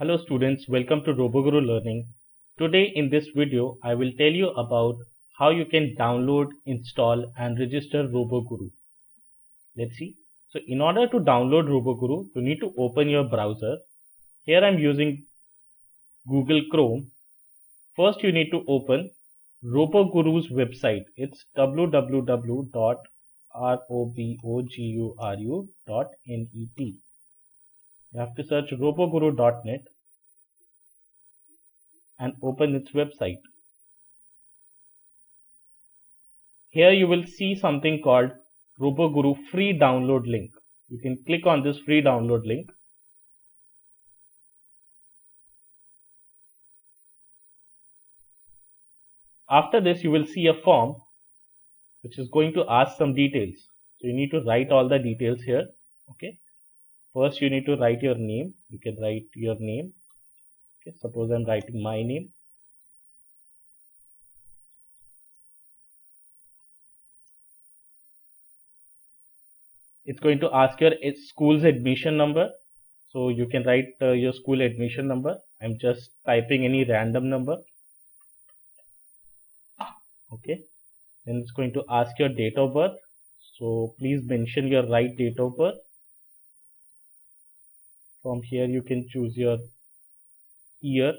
Hello students, welcome to RoboGuru Learning. Today in this video, I will tell you about how you can download, install and register RoboGuru. Let's see. So in order to download RoboGuru, you need to open your browser. Here I am using Google Chrome. First you need to open RoboGuru's website. It's www.roboguru.net. You have to search roboguru.net and open its website. Here you will see something called RoboGuru free download link. You can click on this free download link. After this you will see a form which is going to ask some details. So you need to write all the details here. Okay. First you need to write your name. You can write your name. Okay. Suppose I'm writing my name. It's going to ask your school's admission number. So you can write your school admission number. I'm just typing any random number. Okay. Then it's going to ask your date of birth. So please mention your right date of birth. From here you can choose your year.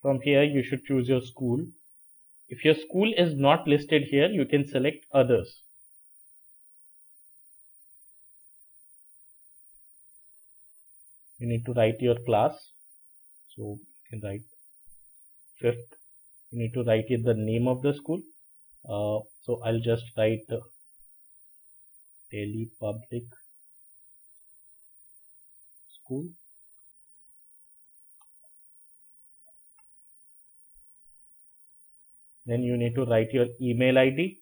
From here you should choose your school. If your school is not listed here, you can select others. You need to write your class. So you can write 5th. You need to write here the name of the school. So I'll just write Delhi Public School. Then you need to write your email ID.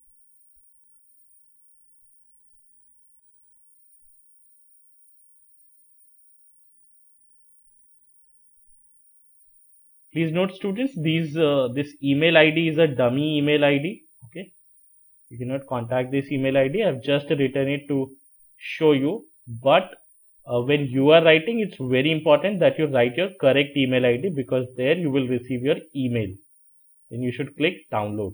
Please note students, this email ID is a dummy email ID. Okay, you cannot contact this email ID. I've just written it to show you, but when you are writing, it's very important that you write your correct email ID, because there you will receive your email. Then you should click download.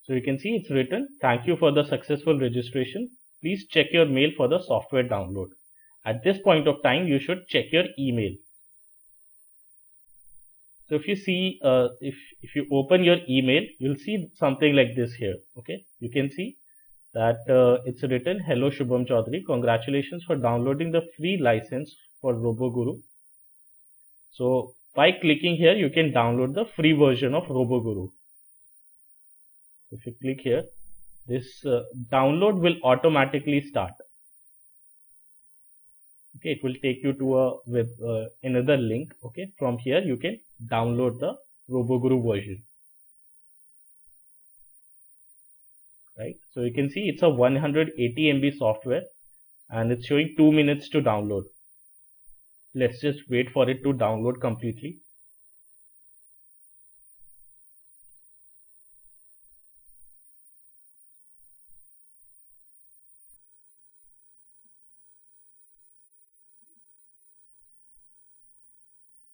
So you can see it's written, thank you for the successful registration. Please check your mail for the software download. At this point of time, you should check your email. So if you see, if you open your email, you'll see something like this here. Okay, you can see that it's written, hello Shubham Chaudhary, congratulations for downloading the free license for RoboGuru. So by clicking here, you can download the free version of RoboGuru. If you click here, this download will automatically start. Okay, it will take you to another link. Okay, from here you can download the RoboGuru version. Right, so you can see it's a 180 MB software and it's showing 2 minutes to download. Let's just wait for it to download completely.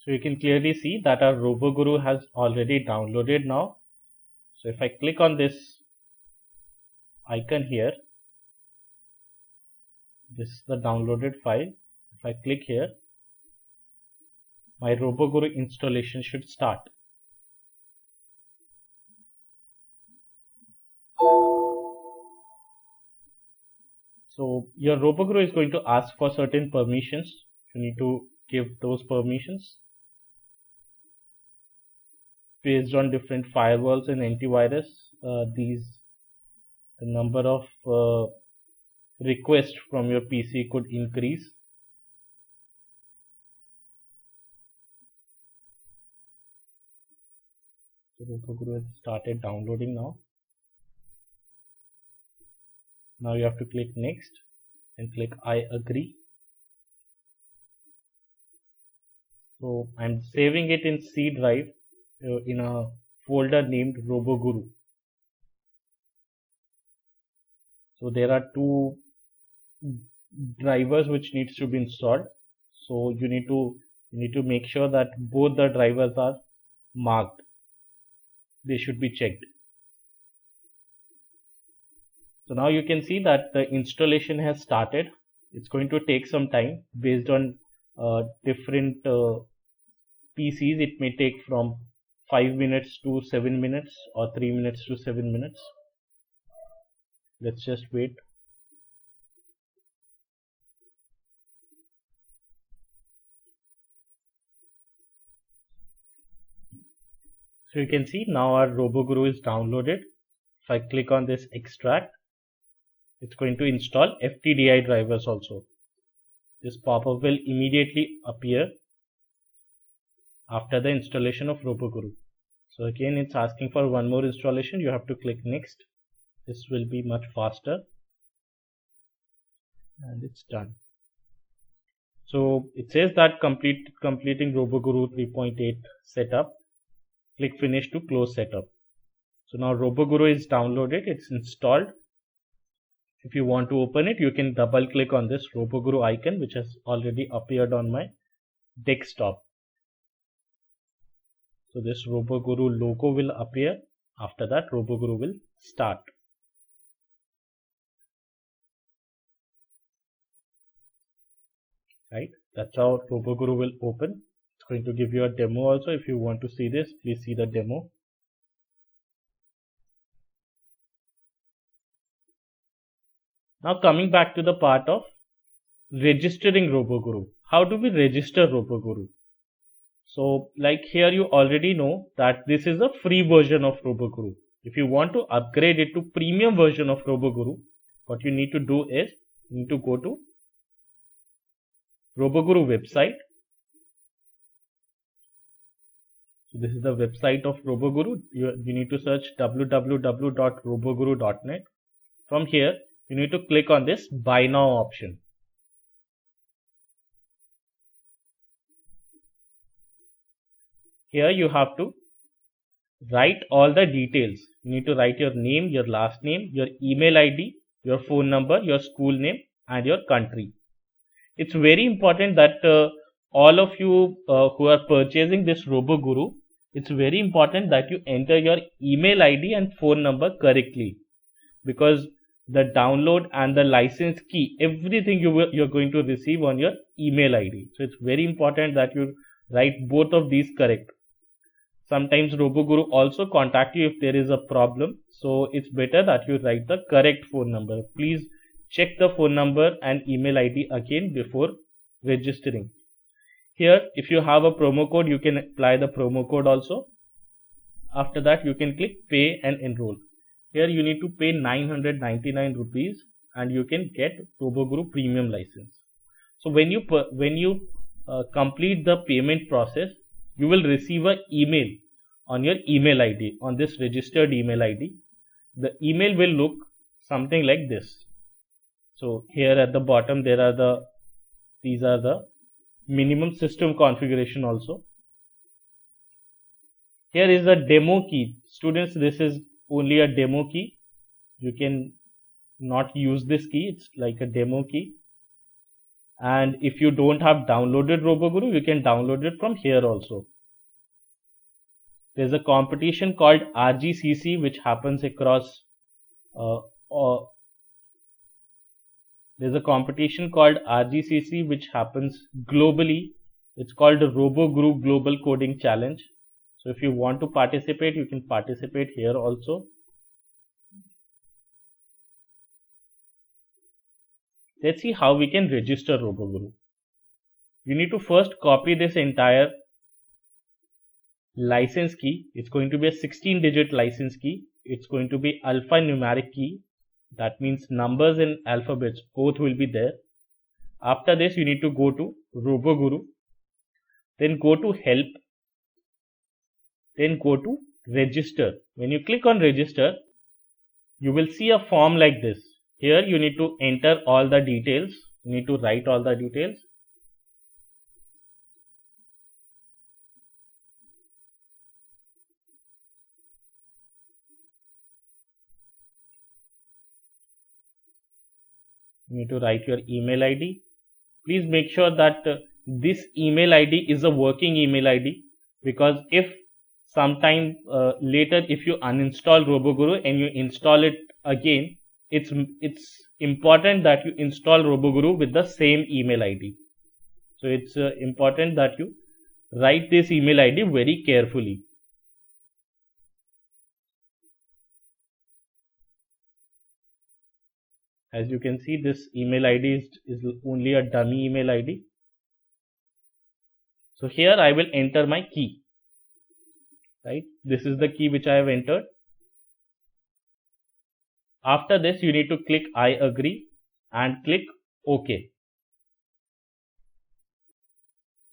So you can clearly see that our RoboGuru has already downloaded now. So if I click on this icon here, this is the downloaded file. If I click here, my RoboGuru installation should start. So your RoboGuru is going to ask for certain permissions. You need to give those permissions based on different firewalls and antivirus. The number of requests from your PC could increase. So RoboGuru has started downloading now. Now you have to click next and click I agree. So I'm saving it in C drive in a folder named RoboGuru. So there are two drivers which needs to be installed. So you need to make sure that both the drivers are marked. They should be checked. So now you can see that the installation has started. It's going to take some time based on different PCs. It may take from 5 minutes to 7 minutes or 3 minutes to 7 minutes. Let's just wait. So you can see now our RoboGuru is downloaded. If I click on this extract, it's going to install FTDI drivers also. This pop-up will immediately appear after the installation of RoboGuru. So again, it's asking for one more installation. You have to click next. This will be much faster. And it's done. So it says that completing RoboGuru 3.8 setup. Click finish to close setup. So now RoboGuru is downloaded. It's installed. If you want to open it, you can double click on this RoboGuru icon, which has already appeared on my desktop. So this RoboGuru logo will appear. After that, RoboGuru will start. Right, that's how RoboGuru will open. It's going to give you a demo also. If you want to see this, please see the demo. Now coming back to the part of registering RoboGuru. How do we register RoboGuru? So like here you already know that this is a free version of RoboGuru. If you want to upgrade it to premium version of RoboGuru, what you need to do is you need to go to RoboGuru website. So this is the website of RoboGuru. You need to search www.roboguru.net. From here, you need to click on this buy now option. Here you have to write all the details. You need to write your name, your last name, your email ID, your phone number, your school name and your country. It's very important that all of you who are purchasing this RoboGuru, it's very important that you enter your email ID and phone number correctly, because the download and the license key, everything you're going to receive on your email ID. So it's very important that you write both of these correct. Sometimes RoboGuru also contact you if there is a problem. So it's better that you write the correct phone number. Please check the phone number and email ID again before registering. Here, if you have a promo code, you can apply the promo code also. After that, you can click pay and enroll. Here you need to pay 999 rupees and you can get RoboGuru premium license. So when you complete the payment process, you will receive an email on your email ID, on this registered email ID. The email will look something like this. So here at the bottom these are the minimum system configuration also. Here is a demo key. Students, this is only a demo key. You can not use this key. It's like a demo key. And if you don't have downloaded RoboGuru, you can download it from here also. There's a competition called RGCC which happens across there's a competition called RGCC which happens globally. It's called the RoboGuru Global Coding Challenge. So if you want to participate, you can participate here also. Let's see how we can register RoboGuru. You need to first copy this entire license key. It's going to be a 16-digit license key. It's going to be alphanumeric key. That means numbers and alphabets both will be there. After this, you need to go to RoboGuru. Then go to help. Then go to register. When you click on register, you will see a form like this. Here you need to enter all the details. You need to write all the details. you need to write your email ID. Please make sure that this email ID is a working email ID, because if sometime later if you uninstall RoboGuru and you install it again, it's important that you install RoboGuru with the same email ID. So it's important that you write this email ID very carefully. As you can see, this email ID is only a dummy email ID. So here I will enter my key. Right, this is the key which I have entered. After this, you need to click I agree and click OK.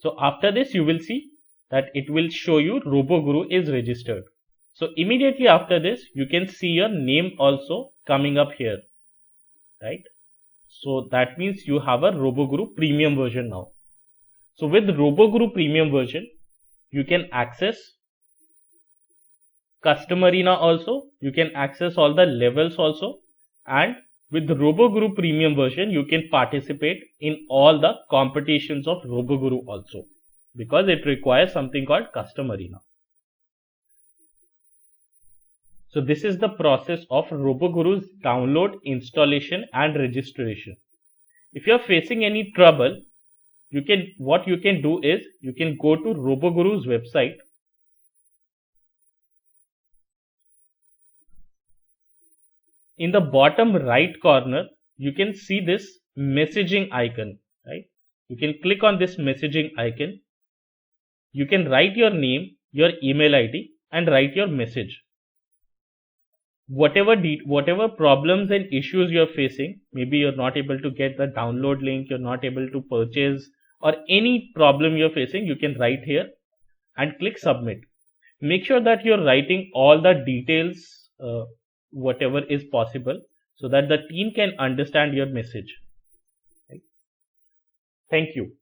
So after this, you will see that it will show you RoboGuru is registered. So immediately after this, you can see your name also coming up here, right? So that means you have a RoboGuru premium version now. So with RoboGuru premium version, you can access Custom Arena also, you can access all the levels also, and with the RoboGuru premium version, you can participate in all the competitions of RoboGuru also, because it requires something called Custom Arena. So this is the process of RoboGuru's download, installation and registration. If you are facing any trouble, what you can do is you can go to RoboGuru's website. In the bottom right corner, you can see this messaging icon, right? You can click on this messaging icon. You can write your name, your email ID and write your message. Whatever problems and issues you're facing, maybe you're not able to get the download link, you're not able to purchase, or any problem you're facing, you can write here and click submit. Make sure that you're writing all the details, whatever is possible, so that the team can understand your message. Right? Thank you.